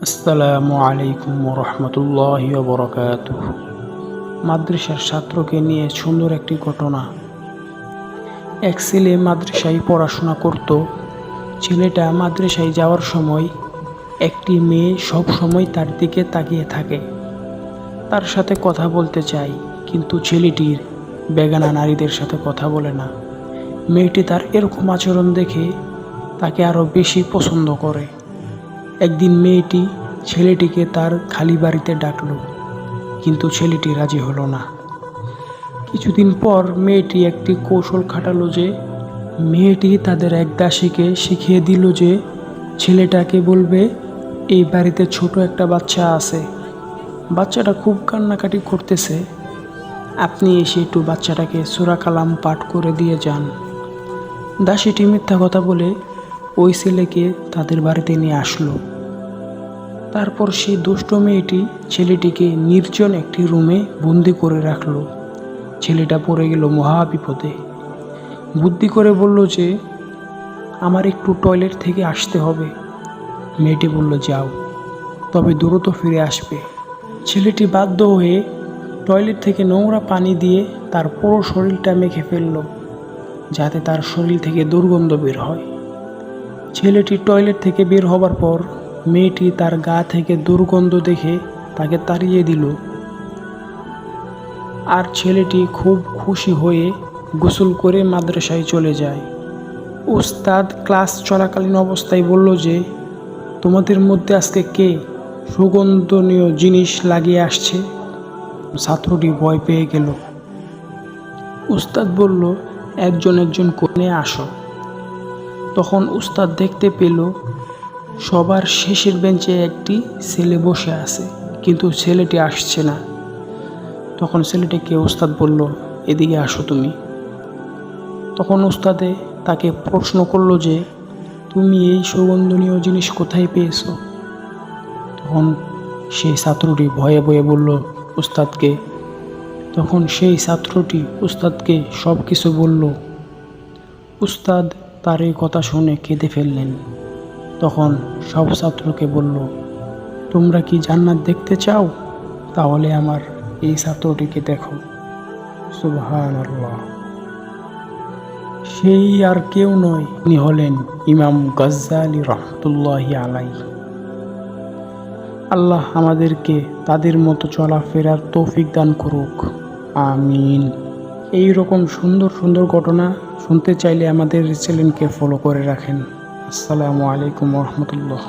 আসসালামু আলাইকুম রহমতুল্লাহি ওয়া বারাকাতুহু। মাদ্রাসার ছাত্রকে নিয়ে সুন্দর একটি ঘটনা। এক ছেলে মাদ্রাসায় পড়াশোনা করত। ছেলেটা মাদ্রাসায় যাওয়ার সময় একটি মেয়ে সব সময় তার দিকে তাকিয়ে থাকে, তার সাথে কথা বলতে চায়, কিন্তু ছেলেটির বেগানা নারীদের সাথে কথা বলে না। মেয়েটি তার এরকম আচরণ দেখে তাকে আরও বেশি পছন্দ করে। একদিন মেয়েটি ছেলেটিকে তার খালি বাড়িতে ডাকল, কিন্তু ছেলেটি রাজি হলো না। কিছুদিন পর মেয়েটি একটি কৌশল খাটালো যে মেয়েটি তাদের এক দাসীকে শিখিয়ে দিল যে ছেলেটাকে বলবে এই বাড়িতে ছোট একটা বাচ্চা আছে, বাচ্চাটা খুব কান্নাকাটি করতেছে, আপনি এসে একটু বাচ্চাটাকে সূরা কালাম পাঠ করে দিয়ে যান। দাসীটি মিথ্যা কথা বলে ওই ছেলেকে তাদের বাড়িতে নিয়ে আসলো। তারপর সেই দুষ্ট মেয়েটি ছেলেটিকে নির্জন একটি রুমে বন্দি করে রাখলো। ছেলেটা পড়ে গেল মহা বিপদে। বুদ্ধি করে বলল যে আমার একটু টয়লেট থেকে আসতে হবে। মেয়েটি বলল যাও, তবে দ্রুত ফিরে আসবে। ছেলেটি বাধ্য হয়ে টয়লেট থেকে নোংরা পানি দিয়ে তার পুরো শরীরটা মেখে ফেলল, যাতে তার শরীর থেকে দুর্গন্ধ বের হয়। ছেলেটি টয়লেট থেকে বের হবার পর মেয়েটি তার গা থেকে দুর্গন্ধ দেখে তাকে তাড়িয়ে দিল। আর ছেলেটি খুব খুশি হয়ে গোসল করে মাদ্রাসায় চলে যায়। উস্তাদ ক্লাস চলাকালীন অবস্থায় বলল যে তোমাদের মধ্যে আজকে কে সুগন্ধনীয় জিনিস লাগিয়ে আসছে? ছাত্রটি ভয় পেয়ে গেল। উস্তাদ বলল একজন কোণে আসো। তখন উস্তাদ দেখতে পেল সবার শেষের বেঞ্চে একটি ছেলে বসে আছে, কিন্তু ছেলেটি আসছে না। তখন ছেলেটিকে উস্তাদ বলল এদিকে আসো তুমি। তখন উস্তাদে তাকে প্রশ্ন করলো যে তুমি এই সুগন্ধনীয় জিনিস কোথায় পেয়েছো? তখন সেই ছাত্রটি ভয়ে ভয়ে বলল উস্তাদকে। তখন সেই ছাত্রটি উস্তাদকে সব কিছু বলল। উস্তাদ তার এই কথা শুনে কেঁদে ফেললেন। তখন সব ছাত্রকে বলল তোমরা কি জান্নাত দেখতে চাও? তাহলে আমার এই ছাত্রটিকে দেখো। সুবহানাল্লাহ। সেই আর কেউ নয়, তিনি হলেন ইমাম গাজ্জালী রহমতুল্লাহি আলাইহি। আল্লাহ আমাদেরকে তাদের মতো চলাফেরার তৌফিক দান করুক, আমিন। এই রকম সুন্দর সুন্দর ঘটনা শুনতে চাইলে আমাদের চ্যানেলকে ফলো করে রাখেন। আসসালামু আলাইকুম রহমতুল্লাহ।